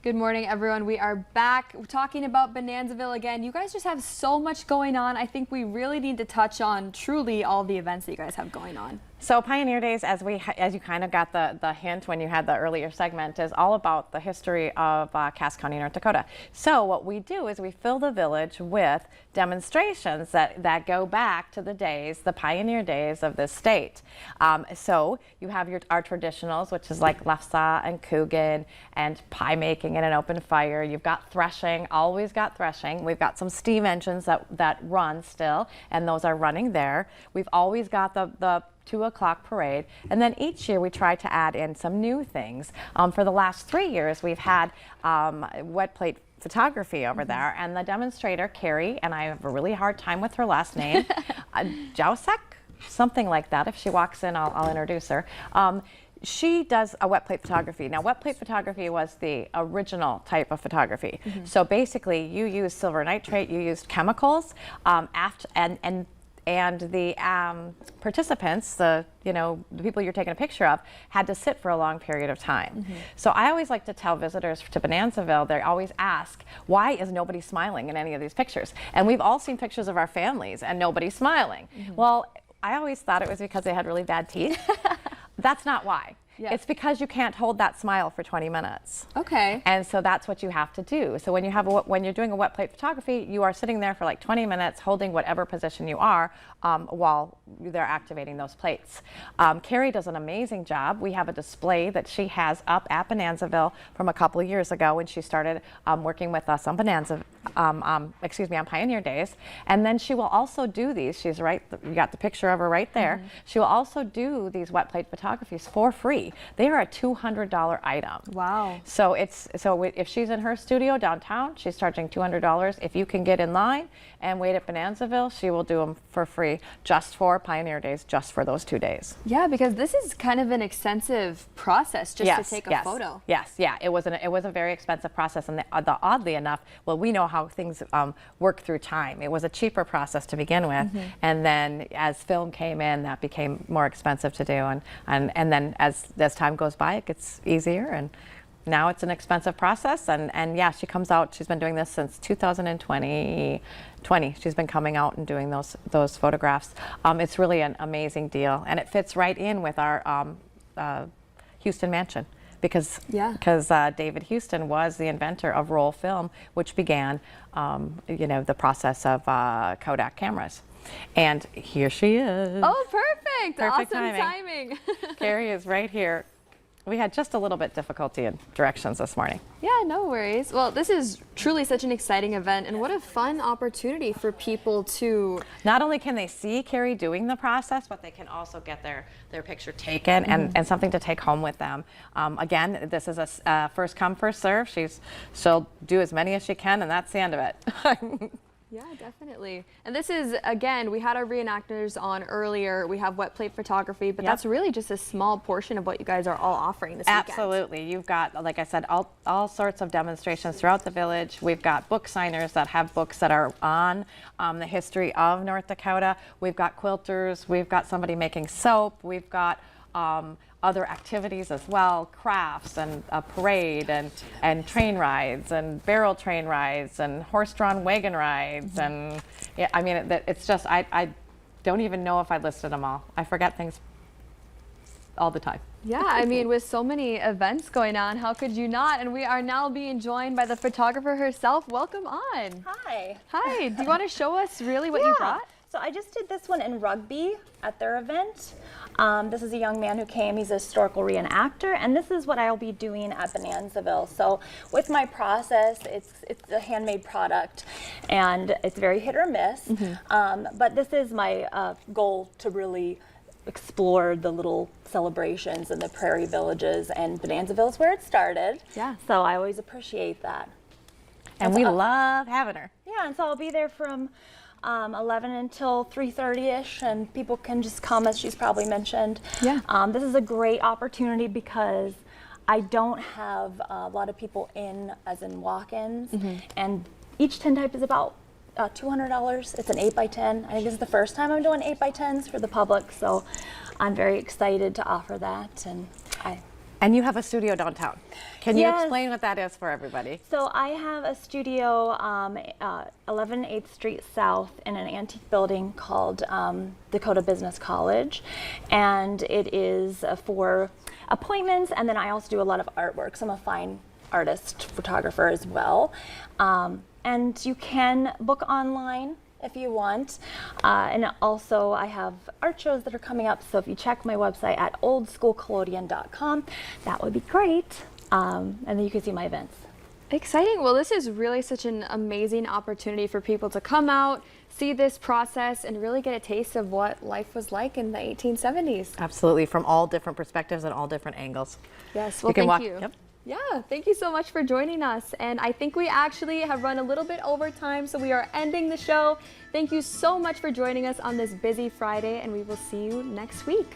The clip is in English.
Good morning, everyone. We are back talking about Bonanzaville again. You guys just have so much going on. I think we really need to touch on truly all the events that you guys have going on. So Pioneer Days, as you kind of got the hint when you had the earlier segment, is all about the history of Cass County, North Dakota. So what we do is we fill the village with demonstrations that go back to the pioneer days of this state. So you have our traditionals, which is like lefse and Coogan and pie making and an open fire. You've got threshing, always got threshing. We've got some steam engines that run still, and those are running there. We've always got the 2 o'clock parade, and then each year we try to add in some new things. For the last 3 years we've had wet plate photography over there, and the demonstrator Carrie, and I have a really hard time with her last name, Jowsek, something like that. If she walks in, I'll introduce her. She does a wet plate photography. Now, wet plate photography was the original type of photography. So basically you use silver nitrate, you used chemicals, and the participants, the people you're taking a picture of, had to sit for a long period of time. So I always like to tell visitors to Bonanzaville, they always ask, why is nobody smiling in any of these pictures? And we've all seen pictures of our families and nobody's smiling. Well, I always thought it was because they had really bad teeth. That's not why. Yeah. It's because you can't hold that smile for 20 minutes. Okay. And so that's what you have to do. So when you're doing a wet plate photography, you are sitting there for like 20 minutes holding whatever position you are while they're activating those plates. Carrie does an amazing job. We have a display that she has up at Bonanzaville from a couple of years ago when she started working with us on on Pioneer Days. And then she will also do these. She's right. You got the picture of her right there. She will also do these wet plate photographies for free. They are a $200 item. Wow. So if she's in her studio downtown, she's charging $200. If you can get in line and wait at Bonanzaville, she will do them for free just for Pioneer Days, just for those 2 days. Yeah, because this is kind of an extensive process just to take a photo. Yes, yeah, it was a very expensive process, and oddly enough, well, we know how things work through time. It was a cheaper process to begin with, and then as film came in, that became more expensive to do, and then as time goes by, it gets easier, and now it's an expensive process. And yeah, she comes out. She's been doing this since 2020. She's been coming out and doing those photographs. It's really an amazing deal, and it fits right in with our Houston mansion, because David Houston was the inventor of roll film, which began the process of Kodak cameras. And here she is. Oh, perfect. Perfect awesome timing. Carrie is right here. We had just a little bit difficulty in directions this morning. Yeah, no worries. Well, this is truly such an exciting event, and what a fun opportunity for people to... Not only can they see Carrie doing the process, but they can also get their picture taken and something to take home with them. Again, this is a first come, first serve. She'll do as many as she can, and that's the end of it. Yeah, definitely. And this is, again, we had our reenactors on earlier. We have wet plate photography, but that's really just a small portion of what you guys are all offering this weekend. Absolutely. You've got, like I said, all sorts of demonstrations throughout the village. We've got book signers that have books that are on the history of North Dakota. We've got quilters. We've got somebody making soap. We've got other activities as well, crafts and a parade and train rides and barrel train rides and horse-drawn wagon rides. And yeah, I mean, it's just, I don't even know if I listed them all. I forget things all the time. Yeah, I mean, with so many events going on, how could you not? And we are now being joined by the photographer herself. Welcome on. Hi. Hi. Do you want to show us really what you brought? So I just did this one in Rugby at their event. This is a young man who came. He's a historical reenactor, and this is what I'll be doing at Bonanzaville. So with my process, it's a handmade product, and it's very hit or miss. But this is my goal to really explore the little celebrations in the prairie villages, and Bonanzaville is where it started. Yeah. So I always appreciate that. And we love having her. Yeah, and so I'll be there from 11 until 3:30ish, and people can just come, as she's probably mentioned. Yeah. This is a great opportunity because I don't have a lot of people in, as in walk-ins, and each tin type is about $200. It's an 8x10. I think this is the first time I'm doing 8x10s for the public, so I'm very excited to offer that. And And you have a studio downtown. Can you Yes. explain what that is for everybody? So I have a studio, 11 8th Street South, in an antique building called Dakota Business College, and it is for appointments. And then I also do a lot of artwork. So I'm a fine artist, photographer as well. And you can book online if you want. And also I have art shows that are coming up. So if you check my website at oldschoolcollodion.com, that would be great. And then you can see my events. Exciting. Well, this is really such an amazing opportunity for people to come out, see this process, and really get a taste of what life was like in the 1870s. Absolutely, from all different perspectives and all different angles. Yes, well, can thank walk- you. Yep. Yeah, thank you so much for joining us. And I think we actually have run a little bit over time, so we are ending the show. Thank you so much for joining us on this busy Friday, and we will see you next week.